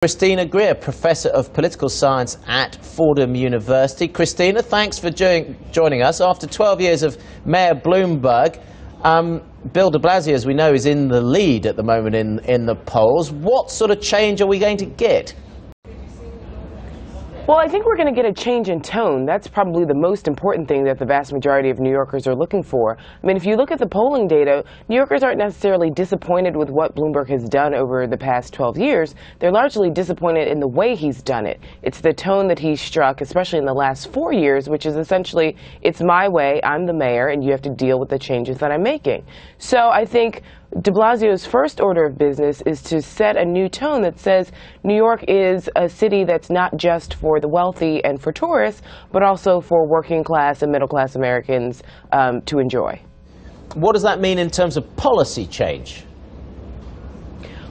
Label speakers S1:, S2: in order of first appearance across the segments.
S1: Christina Greer, Professor of Political Science at Fordham University. Christina, thanks for joining us. After 12 years of Mayor Bloomberg, Bill de Blasio, as we know, is in the lead at the moment in the polls. What sort of change are we going to get?
S2: Well, I think we're going to get a change in tone. That's probably the most important thing that the vast majority of New Yorkers are looking for. I mean, if you look at the polling data, New Yorkers aren't necessarily disappointed with what Bloomberg has done over the past 12 years. They're largely disappointed in the way he's done it. It's the tone that he's struck, especially in the last 4 years, which is essentially, it's my way, I'm the mayor, and you have to deal with the changes that I'm making. So I think de Blasio's first order of business is to set a new tone that says New York is a city that's not just for the wealthy and for tourists, but also for working class and middle class Americans to enjoy.
S1: What does that mean in terms of policy change?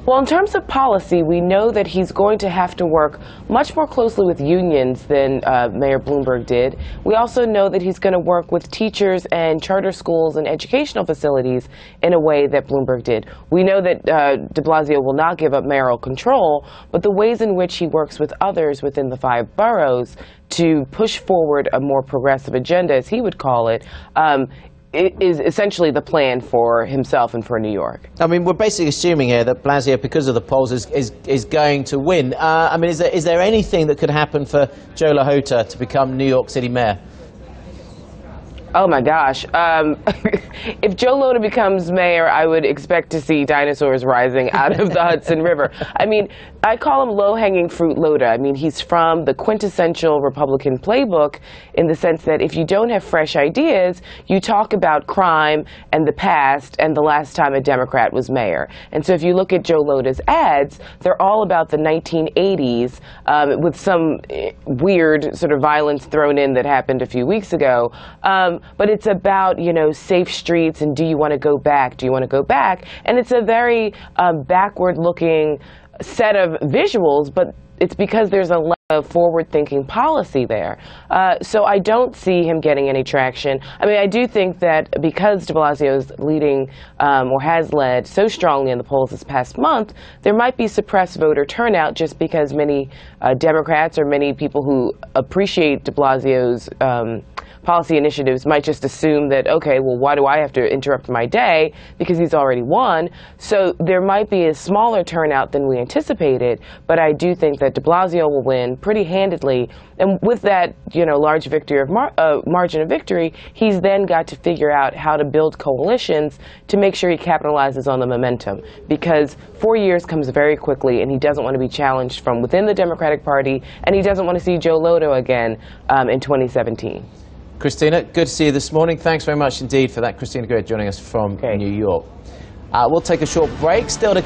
S2: Well, in terms of policy, we know that he's going to have to work much more closely with unions than Mayor Bloomberg did. We also know that he's going to work with teachers and charter schools and educational facilities in a way that Bloomberg did. We know that de Blasio will not give up mayoral control, but the ways in which he works with others within the 5 boroughs to push forward a more progressive agenda, as he would call it, it is essentially the plan for himself and for New York.
S1: I mean, we're basically assuming here that Blasio, because of the polls, is going to win. I mean, is there anything that could happen for Joe LaHota to become New York City mayor?
S2: Oh my gosh. If Joe LaHota becomes mayor, I would expect to see dinosaurs rising out of the Hudson River. I mean, I call him low-hanging fruit Lota. I mean, he's from the quintessential Republican playbook in the sense that if you don't have fresh ideas, you talk about crime and the past and the last time a Democrat was mayor. And so if you look at Joe LaHota's ads, they're all about the 1980s with some weird sort of violence thrown in that happened a few weeks ago. But it's about, you know, safe streets and do you want to go back? Do you want to go back? And it's a very backward-looking set of visuals, but it's because there's a lot of forward-thinking policy there. So I don't see him getting any traction. I mean, I do think that because de Blasio is leading or has led so strongly in the polls this past month, there might be suppressed voter turnout just because many Democrats or many people who appreciate de Blasio's policy initiatives might just assume that, okay, well, why do I have to interrupt my day because he's already won? So there might be a smaller turnout than we anticipated, but I do think that de Blasio will win pretty handedly. And with that, you know, large victory of margin of victory, he's then got to figure out how to build coalitions to make sure he capitalizes on the momentum, because 4 years comes very quickly, and he doesn't want to be challenged from within the Democratic Party, and he doesn't want to see Joe LaHota again in 2017.
S1: Christina, good to see you this morning. Thanks very much indeed for that. Christina Greer joining us from New York. We'll take a short break. Still to